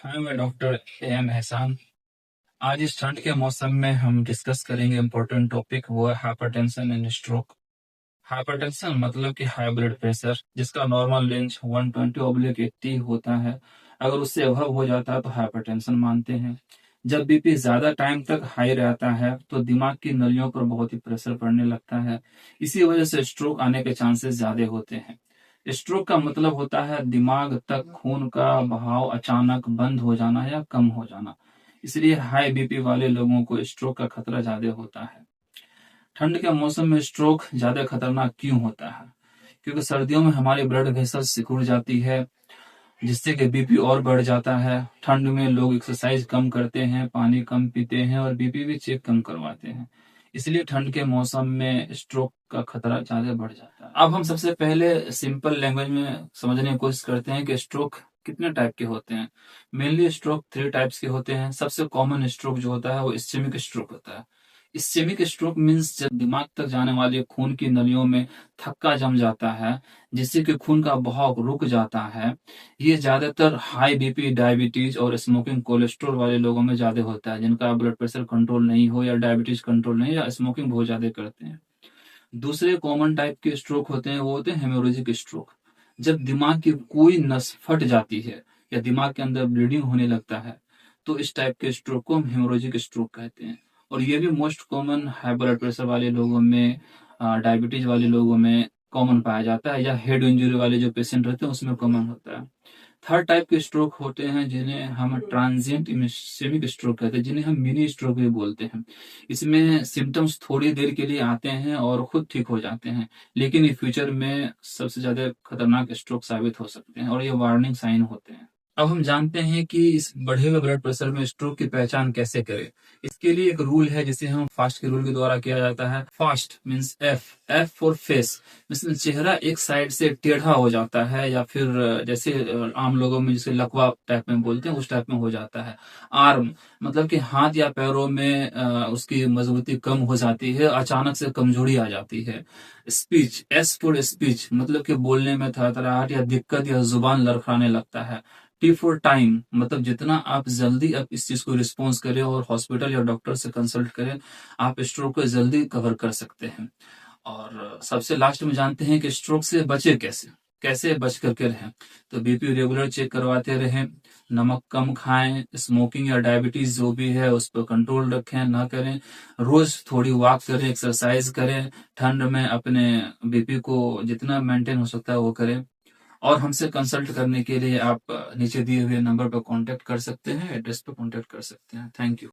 हाय, मैं doctor M एहसान। आज इस ठंड के मौसम में हम डिस्कस करेंगे इम्पोर्टेंट टॉपिक, वो है हाइपरटेंशन एंड स्ट्रोक। हाइपरटेंशन मतलब कि हाई ब्लड प्रेशर, जिसका नॉर्मल रेंज 120/80 होता है। अगर उससे अबव हो जाता है तो हाइपरटेंशन मानते हैं। जब बीपी ज्यादा टाइम तक हाई रहता है तो दिमाग की नलियों पर बहुत ही प्रेशर पड़ने लगता है। इसी वजह से स्ट्रोक आने के चांसेस ज्यादा होते हैं। स्ट्रोक का मतलब होता है दिमाग तक खून का बहाव अचानक बंद हो जाना या कम हो जाना। इसलिए हाई बीपी वाले लोगों को स्ट्रोक का खतरा ज्यादा होता है। ठंड के मौसम में स्ट्रोक ज्यादा खतरनाक क्यों होता है? क्योंकि सर्दियों में हमारी ब्लड वेसल सिकुड़ जाती है, जिससे कि बीपी और बढ़ जाता है। ठंड में लोग एक्सरसाइज कम करते हैं, पानी कम पीते हैं और बीपी भी चेक कम करवाते हैं। इसलिए ठंड के मौसम में स्ट्रोक का खतरा ज्यादा बढ़ जाता है। अब हम सबसे पहले सिंपल लैंग्वेज में समझने की कोशिश करते हैं कि स्ट्रोक कितने टाइप के होते हैं। मेनली स्ट्रोक 3 टाइप्स के होते हैं। सबसे कॉमन स्ट्रोक जो होता है वो इस्चेमिक स्ट्रोक होता है। इस्चेमिक स्ट्रोक मीन्स जब दिमाग तक जाने वाले खून की नलियों में थक्का जम जाता है, जिससे कि खून का बहाव रुक जाता है। ये ज्यादातर हाई बीपी, डायबिटीज और स्मोकिंग, कोलेस्ट्रॉल वाले लोगों में ज्यादा होता है, जिनका ब्लड प्रेशर कंट्रोल नहीं हो या डायबिटीज कंट्रोल नहीं या स्मोकिंग बहुत ज्यादा करते हैं। दूसरे कॉमन टाइप के स्ट्रोक होते हैं, वो होते हैं हेमोरेजिक स्ट्रोक। जब दिमाग की कोई नस फट जाती है या दिमाग के अंदर ब्लीडिंग होने लगता है, तो इस टाइप के स्ट्रोक को हम हेमोरेजिक स्ट्रोक कहते हैं। और ये भी most common high blood pressure वाले लोगों में, डायबिटीज वाले लोगों में कॉमन पाया जाता है, या हेड इंजरी वाले जो पेशेंट रहते हैं उसमें कॉमन होता है। थर्ड टाइप के स्ट्रोक होते हैं जिन्हें हम ट्रांजिएंट इस्केमिक स्ट्रोक कहते हैं, जिन्हें हम मिनी स्ट्रोक भी बोलते हैं। इसमें सिम्टम्स थोड़ी देर के लिए आते हैं और खुद ठीक हो जाते हैं, लेकिन ये फ्यूचर में सबसे ज्यादा खतरनाक स्ट्रोक साबित हो सकते हैं और ये वार्निंग साइन होते हैं। अब हम जानते हैं कि इस बढ़े हुए ब्लड प्रेशर में स्ट्रोक की पहचान कैसे करें। इसके लिए एक रूल है जिसे हम फास्ट के रूल के द्वारा किया जाता है। Fast means F, F for face. मतलब चेहरा एक साइड से टेढ़ा हो जाता है, या फिर जैसे आम लोगों में जिसे लकवा टाइप में बोलते हैं, उस टाइप में हो जाता है। आर्म मतलब कि हाथ या पैरों में उसकी मजबूती कम हो जाती है, अचानक से कमजोरी आ जाती है। स्पीच, एस फॉर स्पीच, मतलब कि बोलने में थरथराहट या दिक्कत या जुबान लड़खड़ाने लगता है। टी फॉर टाइम, मतलब जितना आप जल्दी आप इस चीज को रिस्पॉन्स करें और हॉस्पिटल या डॉक्टर से कंसल्ट करें, आप स्ट्रोक को जल्दी कवर कर सकते हैं। और सबसे लास्ट में जानते हैं कि स्ट्रोक से बचे कैसे, कैसे बच करके रहें। तो बीपी रेगुलर चेक करवाते रहें, नमक कम खाएं, स्मोकिंग या डायबिटीज जो भी है उस पर कंट्रोल रखें, ना करें। रोज थोड़ी वॉक करें, एक्सरसाइज करें। ठंड में अपने बीपी को जितना मेंटेन हो सकता है वो करें। और हमसे कंसल्ट करने के लिए आप नीचे दिए हुए नंबर पर कांटेक्ट कर सकते हैं, एड्रेस पर कांटेक्ट कर सकते हैं। Thank you.